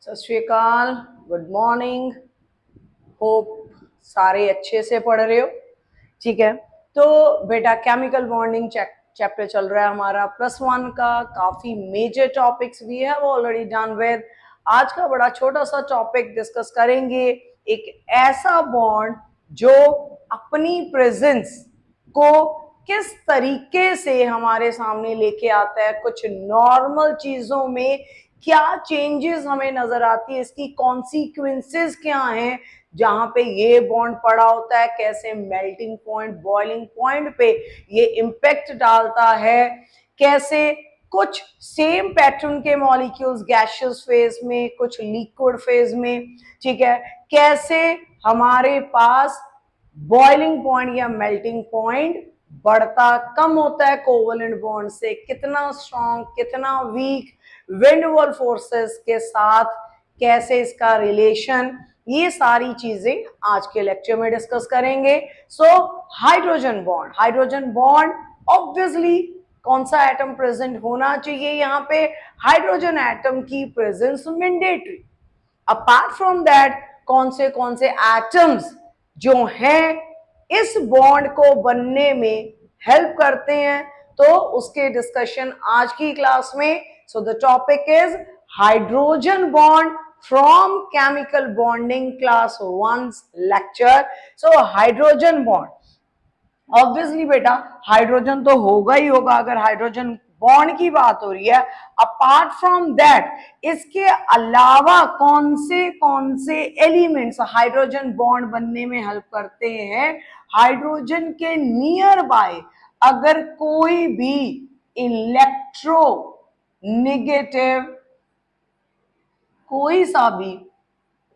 सत श्री अकाल, good morning. Hope सारे अच्छे से पढ़ रहे हो। ठीक है, तो बेटा केमिकल बॉन्डिंग चैप्टर चल रहा है हमारा +1 का। काफी मेजर टॉपिक्स भी है वो ऑलरेडी डन विद। आज का बड़ा छोटा सा टॉपिक डिस्कस करेंगे, एक ऐसा बॉन्ड जो अपनी प्रेजेंस को किस तरीके से हमारे सामने लेके आता है, कुछ नॉर्मल चीजों में क्या चेंजेस हमें नजर आती है, इसकी कॉन्सिक्वेंसेस क्या हैं जहां पे ये बॉन्ड पड़ा होता है, कैसे मेल्टिंग पॉइंट बॉइलिंग पॉइंट पे ये इम्पैक्ट डालता है, कैसे कुछ सेम पैटर्न के मॉलिक्यूल्स गैसियस फेज में, कुछ लिक्विड फेज में, ठीक है, कैसे हमारे पास बॉइलिंग पॉइंट या मेल्टिंग पॉइंट बढ़ता कम होता है कोवलेंट बॉन्ड से, कितना स्ट्रॉन्ग कितना वीक, विंड वॉल फोर्सेस के साथ कैसे इसका रिलेशन, ये सारी चीजें आज के लेक्चर में डिस्कस करेंगे। सो हाइड्रोजन बॉन्ड ऑब्वियसली कौन सा एटम प्रेजेंट होना चाहिए, यहाँ पे हाइड्रोजन एटम की presence mandatory. Apart from that कौन से एटम्स जो हैं इस बॉन्ड को बनने में हेल्प करते हैं, तो उसके डिस्कशन आज की क्लास में। So the topic is hydrogen bond from chemical bonding class 1 lecture. So hydrogen bond obviously बेटा हाइड्रोजन तो होगा ही होगा अगर हाइड्रोजन बॉन्ड की बात हो रही है। अपार्ट फ्रॉम दैट इसके अलावा कौन से एलिमेंट्स हाइड्रोजन बॉन्ड बनने में हेल्प करते हैं, हाइड्रोजन के नियर बाय अगर कोई भी इलेक्ट्रो नेगेटिव, कोई सा भी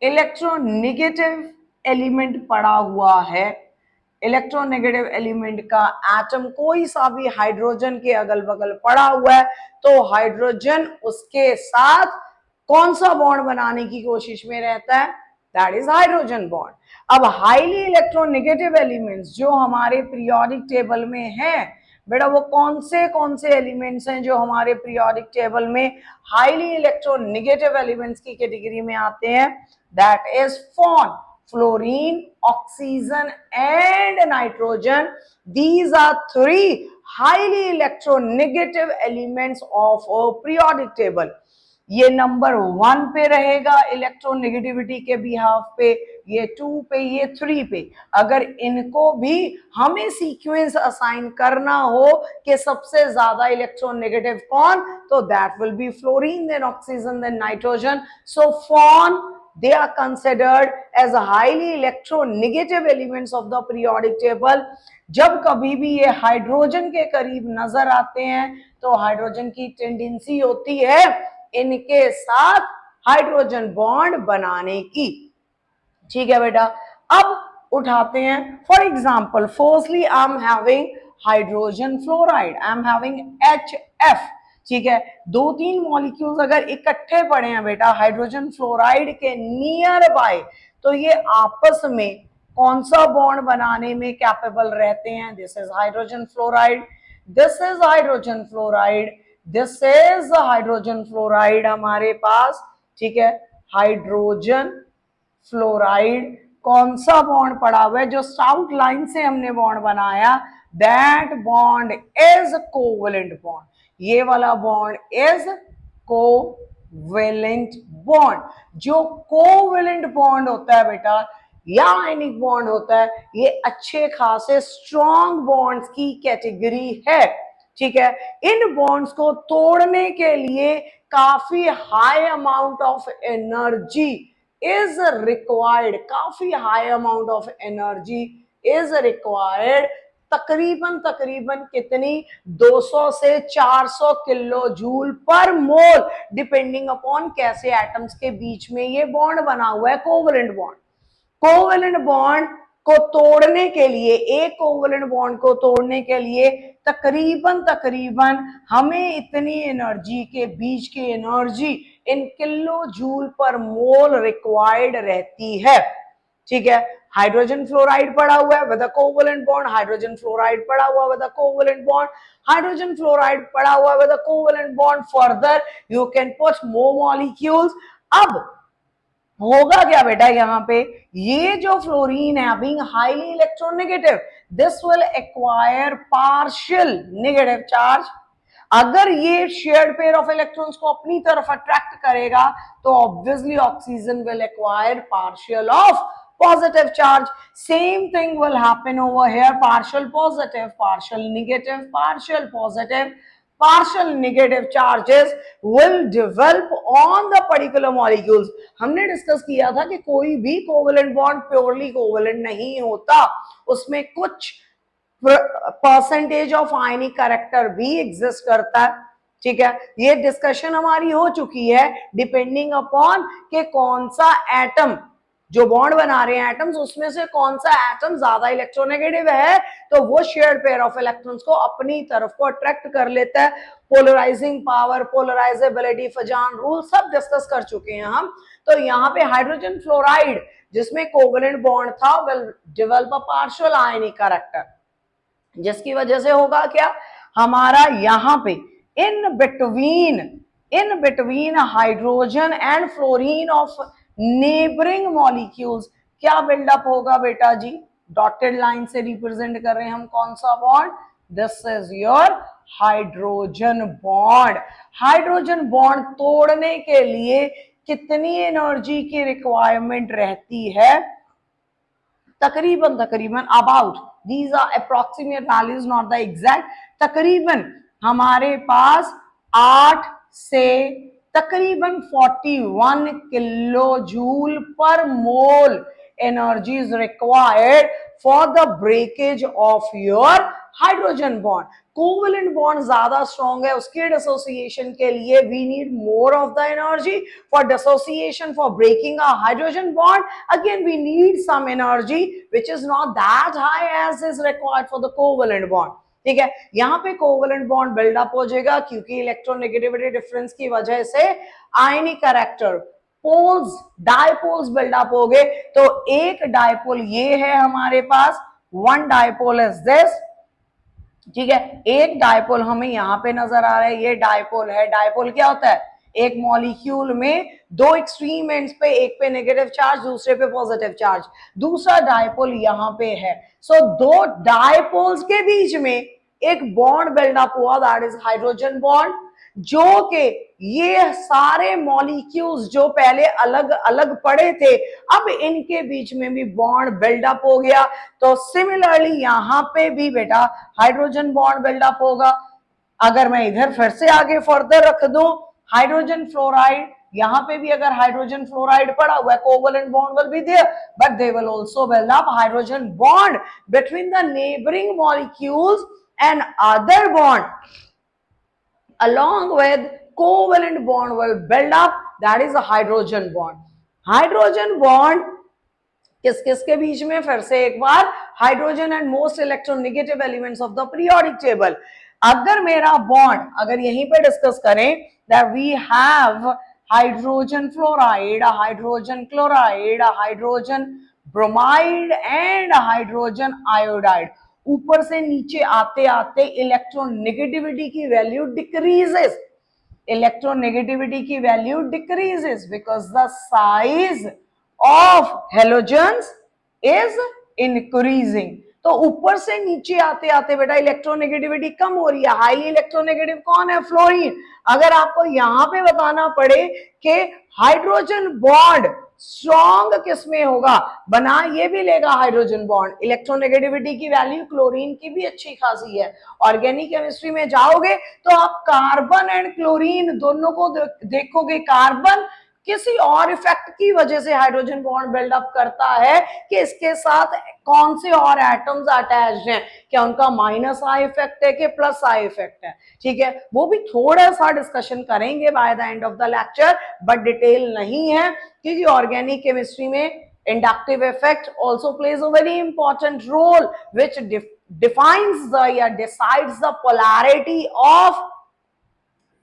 इलेक्ट्रोनेगेटिव एलिमेंट पड़ा हुआ है, इलेक्ट्रोनेगेटिव एलिमेंट का एटम कोई सा भी हाइड्रोजन के अगल बगल पड़ा हुआ है, तो हाइड्रोजन उसके साथ कौन सा बॉन्ड बनाने की कोशिश में रहता है, दैट इज हाइड्रोजन बॉन्ड। अब हाईली इलेक्ट्रोनेगेटिव एलिमेंट्स जो हमारे पीरियोडिक टेबल में है बेटा, वो कौन से एलिमेंट्स हैं जो हमारे पीरियोडिक टेबल में हाईली इलेक्ट्रोनेगेटिव एलिमेंट्स की कैटेगरी में आते हैं, that is FON, fluorine, oxygen and nitrogen. These are three highly electronegative elements of a periodic table. ये नंबर 1 पे रहेगा इलेक्ट्रोनेगेटिविटी के बिहाफ पे, ये 2 पे, ये 3 पे। अगर इनको भी हमें सीक्वेंस असाइन करना हो कि सबसे ज्यादा इलेक्ट्रोनेगेटिव कौन, तो that will be fluorine, then oxygen, then nitrogen. So FON they are considered as highly electronegative elements of the periodic table. जब कभी भी ये हाइड्रोजन के करीब नजर आते हैं तो हाइड्रोजन की टेंडेंसी होती है इनके साथ हाइड्रोजन बॉन्ड बनाने की। ठीक है बेटा, अब उठाते हैं for example, firstly I am having hydrogen fluoride, I am having HF। ठीक है, 2-3 मॉलिक्यूल्स अगर इकट्ठे पड़े हैं बेटा हाइड्रोजन फ्लोराइड के नियर बाय, तो ये आपस में कौन सा बॉन्ड बनाने में कैपेबल रहते हैं, this is hydrogen fluoride, this is hydrogen fluoride, this is hydrogen fluoride हमारे पास। ठीक है, हाइड्रोजन फ्लोराइड कौन सा बॉन्ड पड़ा हुआ है, जो साउथ लाइन से हमने बॉन्ड बनाया, that bond is covalent bond. ये वाला बॉन्ड इज कोवेलेंट बॉन्ड। जो कोवेलेंट बॉन्ड होता है बेटा या आयनिक बॉन्ड होता है, ये अच्छे खासे स्ट्रॉन्ग बॉन्ड्स की कैटेगरी है। ठीक है, इन बॉन्ड्स को तोड़ने के लिए काफी high amount of energy is required, काफी high amount of energy is required. तकरीबन कितनी 200 से 400 किलो जूल पर मोल, डिपेंडिंग अपॉन कैसे एटम्स के बीच में ये बॉन्ड बना हुआ है, कोवेलेंट बॉन्ड। कोवेलेंट बॉन्ड को तोड़ने के लिए, एक कोवेलेंट बॉन्ड को तोड़ने के लिए तकरीबन हमें इतनी एनर्जी के बीच की एनर्जी इन किलो जूल पर मोल रिक्वायर्ड रहती है। ठीक है, हाइड्रोजन फ्लोराइड पड़ा हुआ है with a covalent bond, hydrogen fluoride पड़ा हुआ with a covalent bond, hydrogen fluoride पड़ा हुआ with a covalent bond, further you can put more molecules. अब होगा क्या बेटा यहाँ पे, ये जो फ्लोरीन है being highly electronegative, this will acquire partial negative charge. अगर ये शेयर्ड पेयर ऑफ इलेक्ट्रॉन्स को अपनी तरफ अट्रैक्ट करेगा तो obviously oxygen will acquire partial of positive charge. Same thing will happen over here, partial positive, partial negative, partial positive, partial negative charges will develop on the particular molecules. हमने discuss किया था कि कोई भी covalent bond purely covalent नहीं होता, उसमें कुछ परसेंटेज ऑफ आयनिक कैरेक्टर भी एग्जिस्ट करता है। ठीक है, ये डिस्कशन हमारी हो चुकी है डिपेंडिंग अपॉन कि कौन सा एटम जो बॉन्ड बना रहे हैं एटम्स, उसमें से कौन सा एटम ज्यादा इलेक्ट्रोनेगेटिव है तो वो शेयर्ड पेयर ऑफ इलेक्ट्रॉन्स को अपनी तरफ को अट्रैक्ट कर लेता है। Polarising power, polarisability, Fazan rule सब डिस्कस कर चुके हैं हम। तो यहाँ पे हाइड्रोजन फ्लोराइड जिसमें कोवेलेंट बॉन्ड था will develop a partial ionic character, जिसकी वजह से होगा क्या, हमारा यहाँ पे in between hydrogen and fluorine of neighbouring molecules क्या बिल्डअप होगा बेटा जी, डॉटेड लाइन से रिप्रेजेंट कर रहे हैं हम कौन सा bond, this is your hydrogen bond. Hydrogen bond तोड़ने के लिए कितनी एनर्जी की रिक्वायरमेंट रहती है, तकरीबन about, these are approximate values not the exact, तकरीबन हमारे पास 8 से तकरीबन 41 किलो जूल पर mole energy is required for the breakage of your hydrogen bond. Covalent bond ज्यादा स्ट्रॉन्ग है, उसके डिसोसिएशन के लिए we need more of the energy for dissociation, for breaking a hydrogen bond again we need some energy which is not that high as is required for the covalent bond. ठीक है, यहाँ पे covalent bond buildup हो जाएगा क्योंकि electronegativity difference की वजह से ionic character poles, dipoles buildup हो गए। तो एक डायपोल ये है हमारे पास, वन डायपोल इज दिस। ठीक है, एक डायपोल हमें यहाँ पे नजर आ रहा है, ये डायपोल है। डायपोल क्या होता है, एक मॉलिक्यूल में दो एक्सट्रीम एंड्स पे, एक पे नेगेटिव चार्ज दूसरे पे पॉजिटिव चार्ज, दूसरा डायपोल यहाँ पे है। सो दो डायपोल्स के बीच में एक बॉन्ड बिल्डअप हुआ, दैट इज हाइड्रोजन बॉन्ड, जो कि ये सारे मॉलिक्यूल्स जो पहले अलग अलग पड़े थे अब इनके बीच में भी बॉन्ड बिल्डअप हो गया। तो सिमिलरली यहां पे भी बेटा हाइड्रोजन बॉन्ड बिल्डअप होगा। अगर मैं इधर फिर से आगे फर्दर रख दूं हाइड्रोजन फ्लोराइड, यहां पे भी अगर हाइड्रोजन फ्लोराइड पड़ा हुआ है, covalent bond will be there but they will also build up hydrogen bond between the neighbouring molecules and other bond along with covalent bond will build up, that is a hydrogen bond. Hydrogen bond किस किस के बीच में, फिर से एक बार, hydrogen and most electronegative elements of the periodic table. अगर मेरा बॉन्ड अगर यहीं पे डिस्कस करें that we have hydrogen fluoride, hydrogen chloride, hydrogen bromide and hydrogen iodide, ऊपर से नीचे आते आते इलेक्ट्रोनेगेटिविटी की वैल्यू डिक्रीजेस, इलेक्ट्रोनेगेटिविटी की value decreases because the size of halogens is increasing. तो ऊपर से नीचे आते आते बेटा इलेक्ट्रोनेगेटिविटी कम हो रही है। हाईली इलेक्ट्रोनेगेटिव कौन है, फ्लोरीन। अगर आपको यहां पे बताना पड़े कि हाइड्रोजन बॉन्ड स्ट्रॉन्ग किसमें होगा, बना ये भी लेगा हाइड्रोजन बॉन्ड, इलेक्ट्रोनेगेटिविटी की वैल्यू क्लोरीन की भी अच्छी खासी है। ऑर्गेनिक केमिस्ट्री में जाओगे तो आप कार्बन एंड क्लोरीन दोनों को देखोगे, कार्बन किसी और इफेक्ट की वजह से हाइड्रोजन बॉन्ड बिल्डअप करता है कि इसके साथ कौन से और एटम्स अटैच्ड हैं, क्या उनका माइनस आई इफेक्ट है कि प्लस आई इफेक्ट है। ठीक है, वो भी थोड़ा सा डिस्कशन करेंगे by the end of the lecture but detail नहीं है क्योंकि ऑर्गेनिक केमिस्ट्री में inductive effect also plays a very important role which defines the decides the polarity of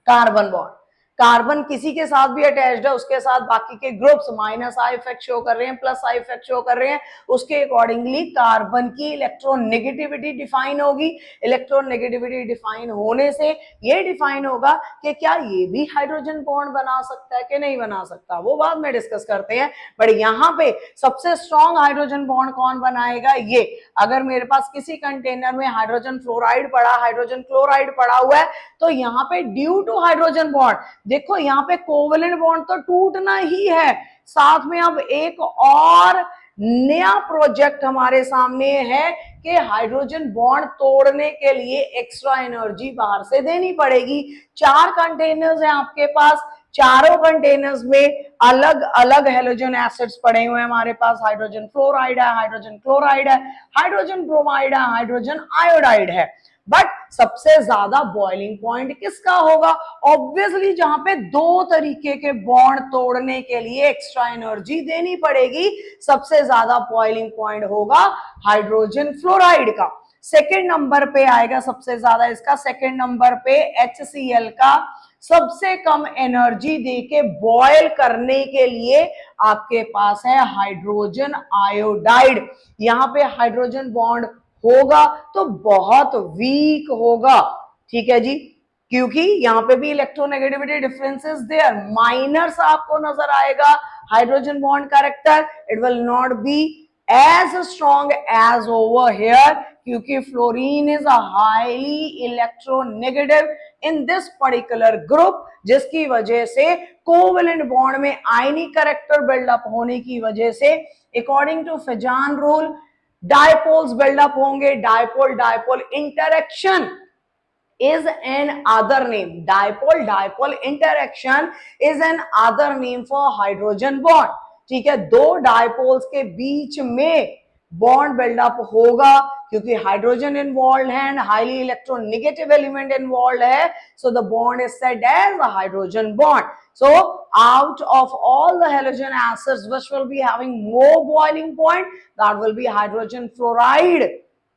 carbon bond. Carbon किसी के साथ भी अटैच्ड है, उसके साथ बाकी के groups minus I effect show कर रहे हैं, प्लस आई इफेक्ट शो कर रहे हैं, उसके अकॉर्डिंगली कार्बन की इलेक्ट्रोनेगेटिविटी डिफाइन होगी। इलेक्ट्रोनेगेटिविटी डिफाइन होने से ये डिफाइन होगा कि क्या ये भी हाइड्रोजन बॉन्ड बना सकता है कि नहीं बना सकता, वो बाद में डिस्कस करते हैं। बट यहाँ पे सबसे स्ट्रॉन्ग हाइड्रोजन बॉन्ड कौन बनाएगा, ये। अगर मेरे पास किसी कंटेनर में हाइड्रोजन फ्लोराइड पड़ा, हाइड्रोजन क्लोराइड पड़ा हुआ है, तो यहाँ पे ड्यू टू हाइड्रोजन बॉन्ड, देखो यहाँ पे कोवेलेंट बॉन्ड तो टूटना ही है, साथ में अब एक और नया प्रोजेक्ट हमारे सामने है कि हाइड्रोजन बॉन्ड तोड़ने के लिए एक्स्ट्रा एनर्जी बाहर से देनी पड़ेगी। 4 कंटेनर्स हैं आपके पास, चारों कंटेनर्स में अलग अलग हेलोजन एसिड्स पड़े हुए हैं हमारे पास। हाइड्रोजन फ्लोराइड है, हाइड्रोजन क्लोराइड है, हाइड्रोजन ब्रोमाइड है, हाइड्रोजन आयोडाइड है। बट सबसे ज्यादा बॉइलिंग पॉइंट किसका होगा, ऑब्वियसली जहां पे 2 तरीके के बॉन्ड तोड़ने के लिए एक्स्ट्रा एनर्जी देनी पड़ेगी, सबसे ज्यादा बॉइलिंग पॉइंट होगा हाइड्रोजन फ्लोराइड का। सेकेंड नंबर पे आएगा सबसे ज्यादा इसका, सेकेंड नंबर पे HCl का। सबसे कम एनर्जी देके बॉयल करने के लिए आपके पास है हाइड्रोजन आयोडाइड। यहां पे हाइड्रोजन बॉन्ड होगा तो बहुत वीक होगा, ठीक है जी, क्योंकि यहां पे भी इलेक्ट्रोनेगेटिविटी डिफरेंसेस देयर, माइनस आपको नजर आएगा hydrogen bond character, it will not be as strong as over here, क्योंकि fluorine is a highly electronegative in this particular group, जिसकी वजह से कोवेलेंट बॉन्ड में आयनिक कैरेक्टर बिल्डअप होने की वजह से according to Fajans rule dipoles buildup होंगे। Dipole dipole interaction is an other name, dipole dipole interaction is an other name for hydrogen bond, ठीक है। 2 डायपोल्स के बीच में बॉन्ड बिल्डअप होगा क्योंकि हाइड्रोजन इन्वॉल्व है and highly electronegative element involve है, so the bond is said as a hydrogen bond. So out of all the halogen acids which will be having more boiling point, that will be hydrogen fluoride,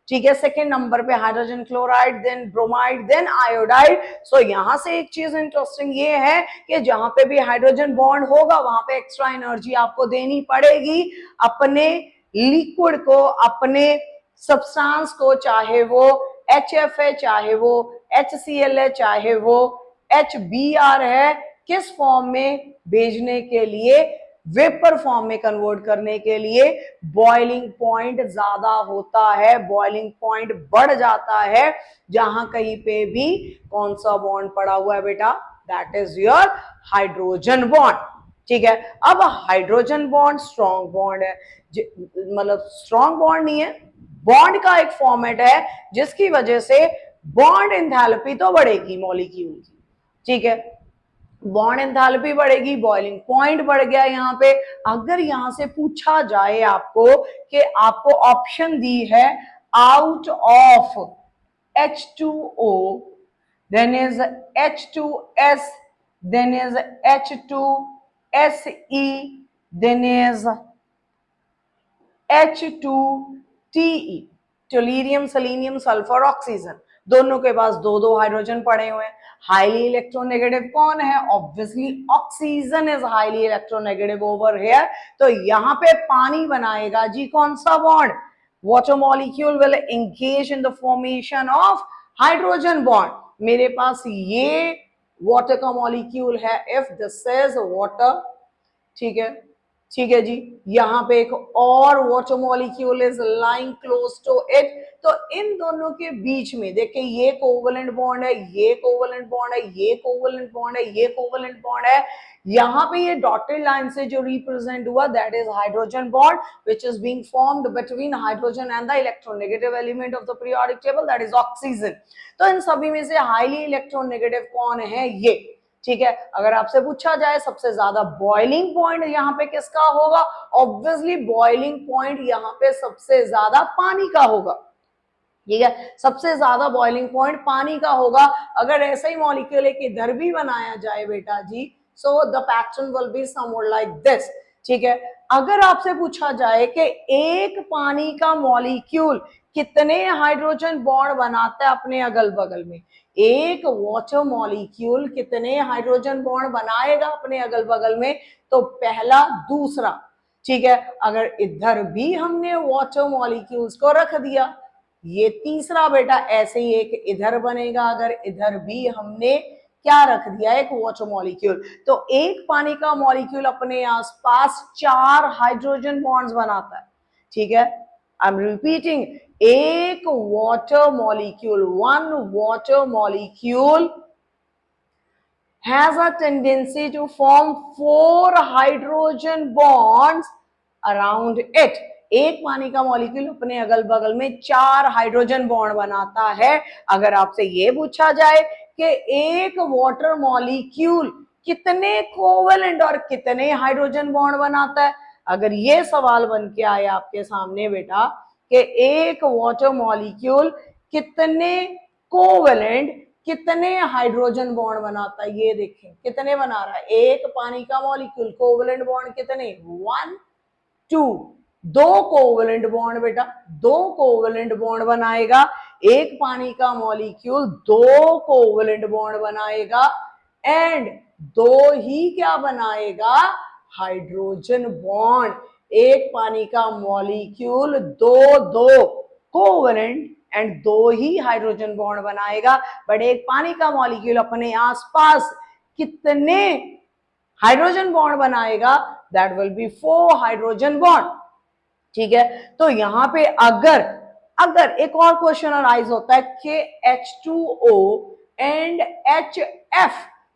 ठीक है। Second number पे hydrogen chloride, then bromide, then iodide. So यहां से एक चीज interesting ये है कि जहां पे भी हाइड्रोजन बॉन्ड होगा वहां पे एक्स्ट्रा एनर्जी आपको देनी पड़ेगी अपने लिक्विड को, अपने सब्सटेंस को, चाहे वो HF है, चाहे वो HCl है, चाहे वो HBr है, किस फॉर्म में भेजने के लिए, वेपर फॉर्म में कन्वर्ट करने के लिए बॉइलिंग पॉइंट ज्यादा होता है, बॉइलिंग पॉइंट बढ़ जाता है जहां कहीं पे भी कौन सा बॉन्ड पड़ा हुआ है बेटा, that is your hydrogen bond, ठीक है। अब हाइड्रोजन बॉन्ड स्ट्रॉन्ग बॉन्ड है, मतलब स्ट्रॉन्ग बॉन्ड नहीं है, बॉन्ड का एक फॉर्मेट है जिसकी वजह से बॉन्ड एंथैल्पी तो बढ़ेगी मॉलिक्यूल की, ठीक है, बॉन्ड एंथैल्पी बढ़ेगी, बॉइलिंग पॉइंट बढ़ गया। यहाँ पे अगर यहां से पूछा जाए आपको कि आपको ऑप्शन दी है out of H2O, then is H2S, then is H2Se, then is H2Te, tellurium, selenium, sulphur, oxygen, दोनों के पास 2-2 हाइड्रोजन पड़े हुए हैं। हाईली इलेक्ट्रोनेगेटिव कौन है, obviously oxygen is highly electronegative over here, तो यहां पे पानी बनाएगा जी कौन सा bond, water molecule will engage in the formation of hydrogen bond. मेरे पास ये वाटर का मॉलिक्यूल है, इफ दिस इज वाटर, ठीक है, ठीक है जी, यहां पे एक और water molecule is lying close to it, तो इन दोनों के बीच में देखिए ये कोवेलेंट बॉन्ड है, ये कोवेलेंट बॉन्ड है, ये कोवेलेंट बॉन्ड है, ये कोवेलेंट बॉन्ड है, यहां पे ये डॉटेड लाइन से जो रिप्रेजेंट हुआ that is hydrogen bond which is being formed between hydrogen and the electronegative element of the periodic table that is oxygen. तो इन सभी में से हाईली इलेक्ट्रोनेगेटिव कौन है, ये, ठीक है। अगर आपसे पूछा जाए सबसे ज्यादा बॉइलिंग पॉइंट यहाँ पे किसका होगा, ऑब्वियसली बॉइलिंग पॉइंट यहाँ पे सबसे ज्यादा पानी का होगा, ठीक है, सबसे ज्यादा बॉइलिंग पॉइंट पानी का होगा। अगर ऐसा ही मॉलिक्यूल एक इधर भी बनाया जाए बेटा जी, so the pattern will be somewhat like this, ठीक है। अगर आपसे पूछा जाए कि एक पानी का मॉलिक्यूल कितने हाइड्रोजन बॉन्ड बनाता है अपने अगल बगल में, एक वाटर मॉलिक्यूल कितने हाइड्रोजन बॉन्ड बनाएगा अपने अगल बगल में? तो पहला, दूसरा। ठीक है, अगर इधर भी हमने वाटर मॉलिक्यूल्स को रख दिया, ये तीसरा बेटा ऐसे ही एक इधर बनेगा। अगर इधर भी हमने क्या रख दिया? एक वाटर मॉलिक्यूल। तो एक पानी का मॉलिक्यूल अपने आसपास 4 हाइड्रोजन बॉन्ड्स बनाता है। ठीक है, आई एम रिपीटिंग, एक water molecule, one water molecule has a tendency to form 4 hydrogen bonds around it. एक पानी का मॉलिक्यूल अपने अगल बगल में 4 हाइड्रोजन बॉन्ड बनाता है। अगर आपसे ये पूछा जाए कि एक वाटर मॉलिक्यूल कितने कोवेलेंट और कितने हाइड्रोजन बॉन्ड बनाता है, अगर ये सवाल बन के आए आपके सामने बेटा कि एक वाटर मॉलिक्यूल कितने कोवेलेंट, कितने हाइड्रोजन बॉन्ड बनाता है, ये देखें कितने बना रहा है। एक पानी का मॉलिक्यूल कोवेलेंट बॉन्ड कितने? 1 2, 2 कोवेलेंट बॉन्ड बेटा, 2 कोवेलेंट बॉन्ड बनाएगा। एक पानी का मॉलिक्यूल 2 कोवेलेंट बॉन्ड बनाएगा एंड 2 ही क्या बनाएगा? Hydrogen bond. एक पानी का molecule 2 covalent and 2 he hydrogen bond बनाएगा। बट एक पानी का मॉलिक्यूल अपने आसपास कितने हाइड्रोजन बॉन्ड बनाएगा? That will B 4 hydrogen bond. ठीक है, तो यहां पे अगर एक और क्वेश्चन अराइज होता है कि H2O एंड HF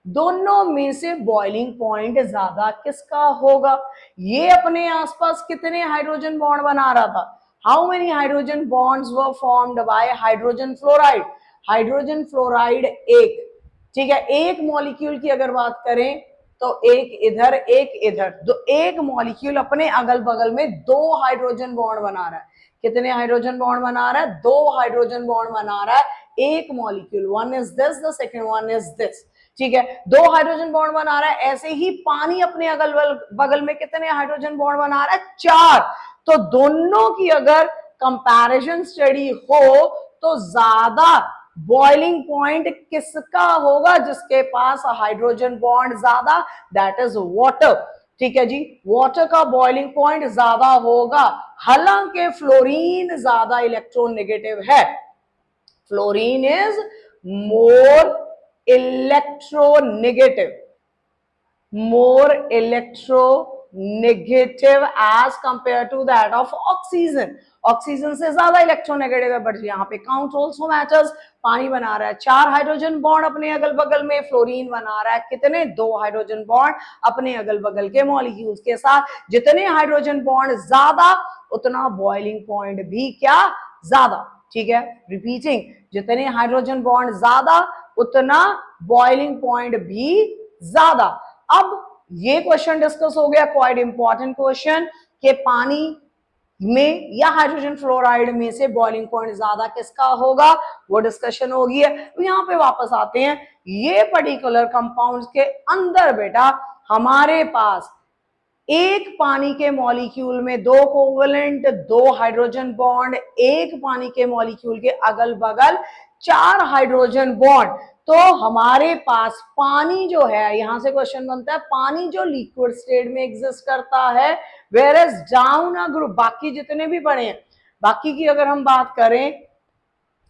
दोनों में से बॉइलिंग पॉइंट ज्यादा किसका होगा? ये अपने आसपास कितने हाइड्रोजन बॉन्ड बना रहा था? How many hydrogen bonds were formed by hydrogen fluoride? Hydrogen fluoride एक। ठीक है, एक मॉलिक्यूल की अगर बात करें तो एक इधर एक इधर, तो एक मॉलिक्यूल अपने अगल बगल में 2 हाइड्रोजन बॉन्ड बना रहा है। कितने हाइड्रोजन बॉन्ड बना रहा है? 2 हाइड्रोजन बॉन्ड बना रहा है एक molecule. One is this, the second one is this. ठीक है, 2 हाइड्रोजन बॉन्ड बना रहा है। ऐसे ही पानी अपने अगल बगल में कितने हाइड्रोजन बॉन्ड बना रहा है? 4। तो दोनों की अगर कंपैरिजन स्टडी हो तो ज्यादा बॉइलिंग पॉइंट किसका होगा? जिसके पास हाइड्रोजन बॉन्ड ज्यादा, दैट इज वाटर। ठीक है जी, वाटर का बॉइलिंग पॉइंट ज्यादा होगा। हालांकि फ्लोरीन ज्यादा इलेक्ट्रोनेगेटिव है। Fluorine is more electronegative, more electronegative as compared to that of oxygen. Oxygen से ज्यादा इलेक्ट्रोनेगेटिव है, बट यहाँ पे काउंट ऑल्सो मैटर्स। पानी बना रहा है 4 हाइड्रोजन बॉन्ड अपने अगल बगल में, फ्लोरीन बना रहा है कितने? 2 हाइड्रोजन बॉन्ड अपने अगल बगल के मॉलिक्यूल्स के साथ। जितने हाइड्रोजन बॉन्ड ज्यादा उतना बॉइलिंग पॉइंट भी क्या? ज्यादा। ठीक है, रिपीटिंग, जितने हाइड्रोजन बॉन्ड ज्यादा उतना बॉइलिंग पॉइंट भी ज्यादा। अब ये क्वेश्चन डिस्कस हो गया, क्वाइट इंपॉर्टेंट क्वेश्चन, कि पानी में या हाइड्रोजन फ्लोराइड में से बॉइलिंग पॉइंट ज्यादा किसका होगा, वो डिस्कशन हो गई है। तो यहाँ पे वापस आते हैं, ये पर्टिकुलर कंपाउंड्स के अंदर बेटा हमारे पास एक पानी के मॉलिक्यूल में 2 कोवेलेंट, 2 हाइड्रोजन बॉन्ड, एक पानी के मॉलिक्यूल के अगल बगल 4 हाइड्रोजन बॉन्ड। तो हमारे पास पानी जो है, यहां से क्वेश्चन बनता है, पानी जो लिक्विड स्टेट में एग्जिस्ट करता है, whereas down a group, बाकी जितने भी पड़े हैं, बाकी की अगर हम बात करें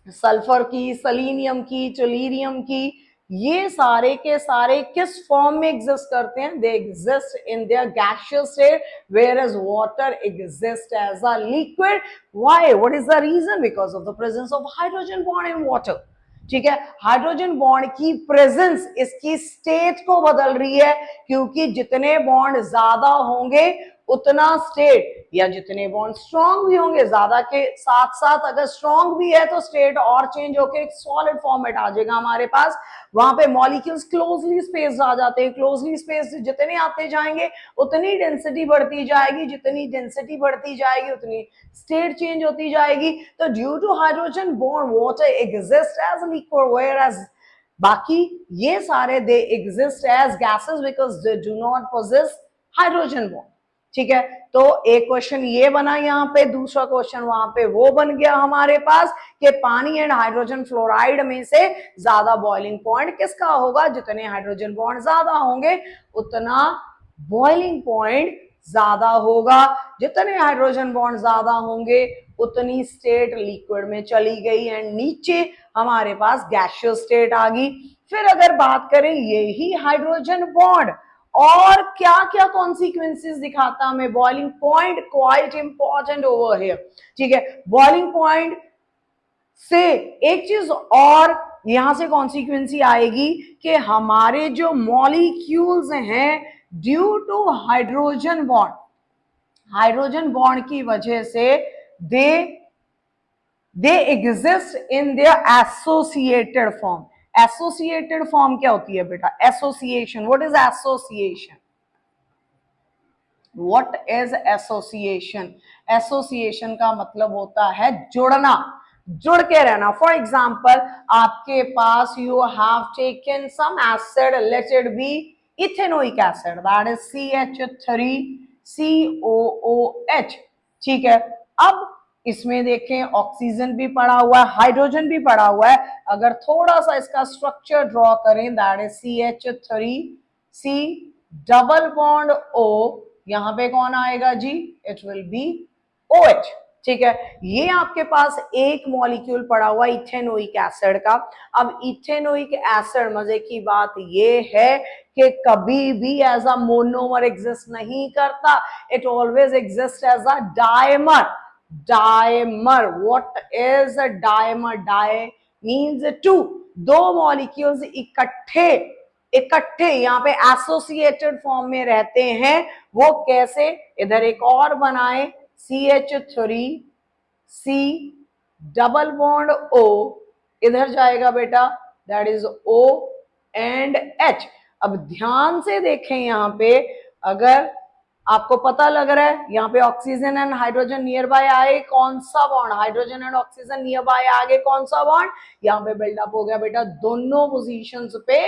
सल्फर की, सेलेनियम की, टोल्यूरियम की, ये सारे के सारे किस फॉर्म में एग्जिस्ट करते हैं? They exist in their gaseous state, whereas water exist as a liquid. Why? What is the reason? Because of the presence of hydrogen bond in water. ठीक है, हाइड्रोजन बॉन्ड की presence इसकी state को बदल रही है, क्योंकि जितने बॉन्ड ज्यादा होंगे उतना स्टेट, या जितने बॉन्ड स्ट्रॉन्ग भी होंगे, ज्यादा के साथ साथ अगर स्ट्रॉन्ग भी है तो स्टेट और चेंज होकर एक सॉलिड फॉर्मेट आ जाएगा हमारे पास। वहां पे मॉलिक्यूल्स क्लोजली स्पेस्ड आ जाते हैं। क्लोजली स्पेस्ड जितने आते जाएंगे उतनी डेंसिटी बढ़ती जाएगी, जितनी डेंसिटी बढ़ती जाएगी उतनी स्टेट चेंज होती जाएगी। तो due to hydrogen bond water exist as liquid, whereas बाकी ये सारे they exist as gases because they do not possess hydrogen bond. ठीक है, तो एक क्वेश्चन ये बना यहाँ पे, दूसरा क्वेश्चन वहां पे वो बन गया हमारे पास कि पानी एंड हाइड्रोजन फ्लोराइड में से ज्यादा बॉइलिंग पॉइंट किसका होगा, जितने हाइड्रोजन बॉन्ड ज्यादा होंगे उतना बॉइलिंग पॉइंट ज्यादा होगा, जितने हाइड्रोजन बॉन्ड ज्यादा होंगे उतनी स्टेट लिक्विड में चली गई एंड नीचे हमारे पास गैसियस स्टेट आ गई। फिर अगर बात करें यही हाइड्रोजन बॉन्ड और क्या क्या कॉन्सिक्वेंसेस दिखाता हमें, boiling point quite important over here, ठीक है। बॉइलिंग पॉइंट से एक चीज और यहां से कॉन्सिक्वेंसी आएगी कि हमारे जो मॉलिक्यूल्स हैं ड्यू टू हाइड्रोजन बॉन्ड की वजह से दे exist in there associated form. Associated form क्या होती है बेटा, association. What is association? What is association? Association का मतलब होता है जुड़ना, जुड़ के रहना। फॉर एग्जाम्पल आपके पास you have taken some acid, let it be ethanoic acid, that is CH3COOH, ठीक है। अब इसमें देखें ऑक्सीजन भी पड़ा हुआ है, हाइड्रोजन भी पड़ा हुआ है। अगर थोड़ा सा इसका स्ट्रक्चर ड्रॉ करें, that is CH3C double bond O, यहां पे कौन आएगा जी, इट विल बी OH, ठीक है। ये आपके पास एक मॉलिक्यूल पड़ा हुआ इथेनोइक एसिड का। अब इथेनोइक एसिड, मजे की बात ये है कि कभी भी एज अ मोनोमर एग्जिस्ट नहीं करता, it always exist as a dimer. Dimer, what is a dimer? Di means two, दो मॉलिक्यूल्स इकट्ठे यहाँ पे एसोसिएटेड फॉर्म में रहते हैं। वो कैसे? इधर एक और बनाए CH3C डबल बॉन्ड O, इधर जाएगा बेटा that is O and H। अब ध्यान से देखें यहाँ पे, अगर आपको पता लग रहा है यहाँ पे oxygen and hydrogen near by आए, कौन सा bond? Hydrogen and oxygen near by आगे, कौन सा बॉन्ड? यहाँ पे बिल्डअप हो गया बेटा दोनों पोजीशंस पे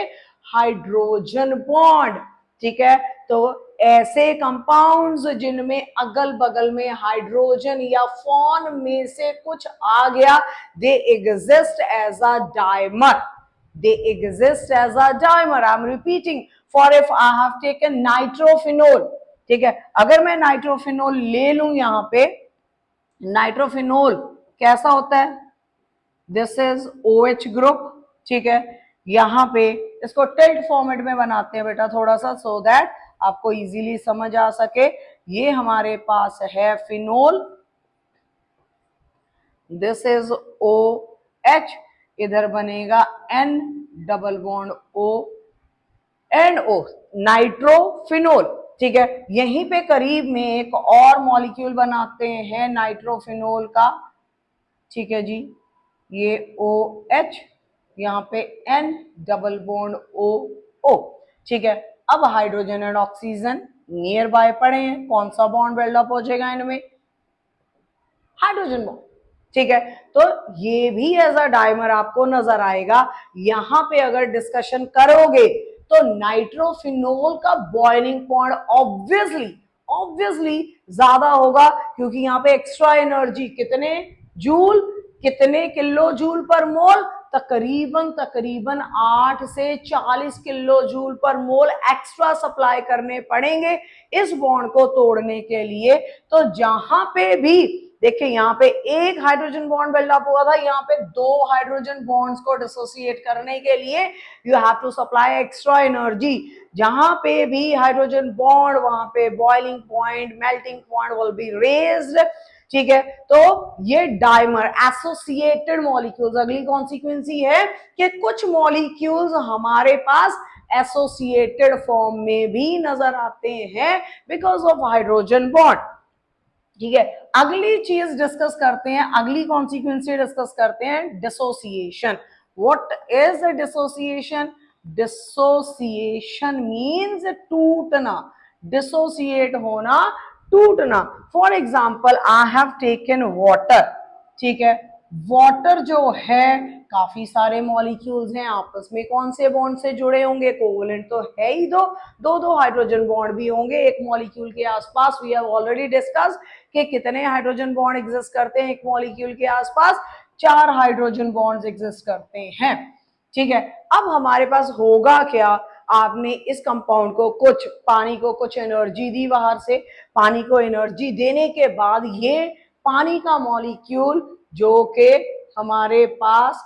हाइड्रोजन बॉन्ड, ठीक है। तो ऐसे कंपाउंड्स जिनमें अगल बगल में हाइड्रोजन या फॉर्म में से कुछ आ गया, they exist as a dimer, they exist as a dimer. I am repeating, for if I have taken nitrophenol, ठीक है, अगर मैं नाइट्रोफिनोल ले लूं यहां पे, नाइट्रोफिनोल कैसा होता है? दिस इज OH ग्रुप, ठीक है। यहां पे इसको टिल्ट फॉर्मेट में बनाते हैं बेटा थोड़ा सा, सो दैट आपको इजीली समझ आ सके। ये हमारे पास है फिनोल, दिस इज OH, इधर बनेगा N double bond O and O, nitrophenol, ठीक है। यहीं पे करीब में एक और मॉलिक्यूल बनाते हैं नाइट्रोफिनोल का, ठीक है जी, ये OH, यहाँ पे N डबल बॉन्ड O, ठीक है। अब hydrogen and oxygen near by पड़े हैं, कौन सा बॉन्ड बिल्डअप हो जाएगा इनमें? हाइड्रोजन बॉन्ड, ठीक है। तो ये भी एज अ डायमर आपको नजर आएगा। यहां पे अगर डिस्कशन करोगे तो नाइट्रोफिनोल का बॉइलिंग पॉइंट ऑब्वियसली ज्यादा होगा, क्योंकि यहाँ पे एक्स्ट्रा एनर्जी कितने जूल, कितने किलो जूल पर मोल? तकरीबन 8 से 40 किलो जूल पर मोल एक्स्ट्रा सप्लाई करने पड़ेंगे इस बॉन्ड को तोड़ने के लिए। तो जहां पे भी देखिए यहाँ पे एक हाइड्रोजन बॉन्ड बिल्डअप हुआ था, यहाँ पे दो हाइड्रोजन बॉन्ड्स को डिसोसिएट करने के लिए you have to supply extra energy. जहां पे भी हाइड्रोजन बॉन्ड, वहां पे boiling point, melting point will be raised, ठीक है। तो ये डायमर, एसोसिएटेड मॉलिक्यूल्स, अगली कॉन्सिक्वेंसी है कि कुछ मॉलिक्यूल्स हमारे पास एसोसिएटेड फॉर्म में भी नजर आते हैं बिकॉज ऑफ हाइड्रोजन बॉन्ड, ठीक है। अगली चीज डिस्कस करते हैं, अगली कॉन्सिक्वेंसी डिस्कस करते हैं, dissociation. What is dissociation? Dissociation means टूटना, डिसोसिएट होना, टूटना। For example I have taken water, ठीक है, वाटर जो है काफी सारे मॉलिक्यूल्स हैं, आपस में कौन से बॉन्ड से जुड़े होंगे, कोवलेंट तो है ही दो, दो दो हाइड्रोजन बॉन्ड भी होंगे एक मॉलिक्यूल के आसपास। वी हैव ऑलरेडी डिस्कस कि कितने हाइड्रोजन बॉन्ड एग्जिस्ट करते हैं एक मॉलिक्यूल के आसपास, 4 हाइड्रोजन बॉन्ड्स एग्जिस्ट करते हैं। ठीक है, अब हमारे पास होगा क्या, आपने इस कंपाउंड को कुछ पानी को कुछ एनर्जी दी बाहर से, पानी को एनर्जी देने के बाद ये पानी का मॉलिक्यूल जो कि हमारे पास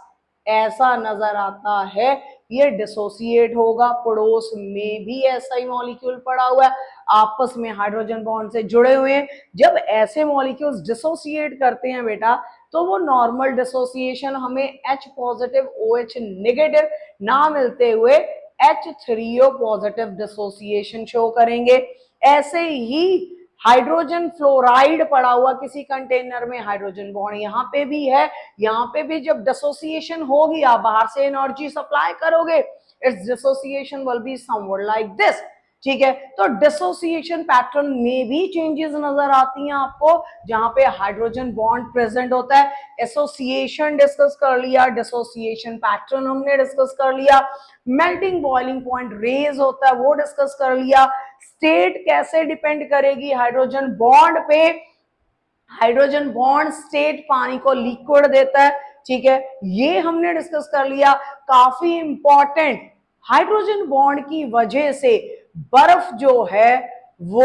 ऐसा नजर आता है, ये डिसोसिएट होगा। पड़ोस में भी ऐसा ही मॉलिक्यूल पड़ा हुआ है, आपस में हाइड्रोजन बॉन्ड से जुड़े हुए हैं। जब ऐसे मॉलिक्यूल्स डिसोसिएट करते हैं बेटा, तो वो नॉर्मल डिसोसिएशन हमें H पॉजिटिव OH नेगेटिव ना मिलते हुए H3O पॉजिटिव डिसोसिएशन शो करेंगे। ऐसे ही हाइड्रोजन फ्लोराइड पड़ा हुआ किसी कंटेनर में, हाइड्रोजन बॉन्ड यहाँ पे भी है, यहाँ पे भी जब डिसोसिएशन होगी, आप बाहर से एनर्जी सप्लाई करोगे, it's dissociation will be somewhat like this. ठीक है, तो डिसोसिएशन पैटर्न में भी चेंजेस नजर आती हैं आपको, जहां पे हाइड्रोजन बॉन्ड प्रेजेंट होता है। एसोसिएशन डिस्कस कर लिया, डिसोसिएशन पैटर्न हमने डिस्कस कर लिया, मेल्टिंग बॉइलिंग पॉइंट रेज होता है वो डिस्कस कर लिया। स्टेट कैसे डिपेंड करेगी हाइड्रोजन बॉन्ड पे, हाइड्रोजन बॉन्ड स्टेट पानी को लिक्विड देता है। ठीक है, ये हमने डिस्कस कर लिया। काफी इंपॉर्टेंट, हाइड्रोजन बॉन्ड की वजह से बर्फ जो है वो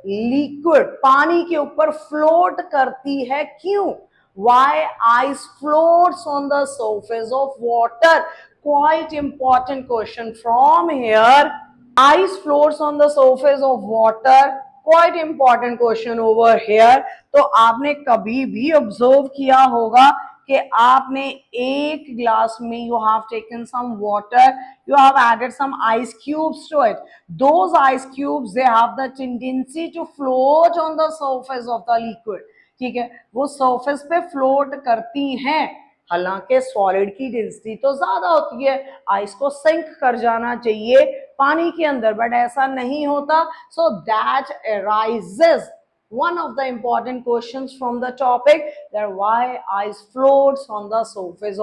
लिक्विड पानी के ऊपर फ्लोट करती है। क्यों? Why ice floats on the surface of water? Quite important question from here. Ice floats on the surface of water. Quite important question over here. तो आपने कभी भी ऑब्जर्व किया होगा कि आपने एक ग्लास में you have taken some water, you have added some ice cubes to it. Those ice cubes, they have the tendency to float on the surface of the liquid. ठीक है, वो सरफेस पे फ्लोट करती हैं, हालांकि solid की density तो ज्यादा होती है, आइस को सिंक कर जाना चाहिए पानी के अंदर, बट ऐसा नहीं होता। So that arises one of the important questions from the topic, that why ice floats on the surface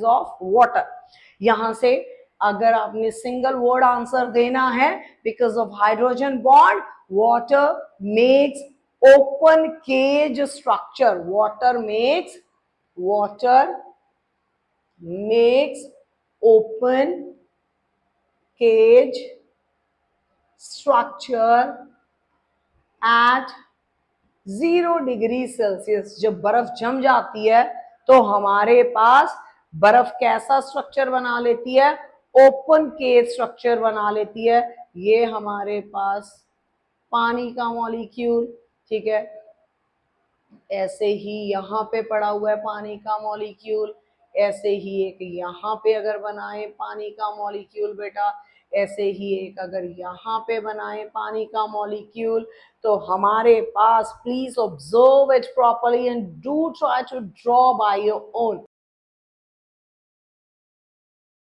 of water. यहां से अगर आपने सिंगल वर्ड आंसर देना है, because of hydrogen bond water makes open cage structure. Water makes open cage structure at 0 degree Celsius. जब बर्फ जम जाती है तो हमारे पास बर्फ कैसा स्ट्रक्चर बना लेती है, ओपन केज स्ट्रक्चर बना लेती है। ये हमारे पास पानी का मॉलिक्यूल, ठीक है, ऐसे ही यहाँ पे पड़ा हुआ है पानी का मॉलिक्यूल, ऐसे ही एक यहाँ पे अगर बनाए पानी का मॉलिक्यूल बेटा, ऐसे ही एक अगर यहाँ पे बनाए पानी का मॉलिक्यूल, तो हमारे पास, please observe it properly and do try to draw by your own.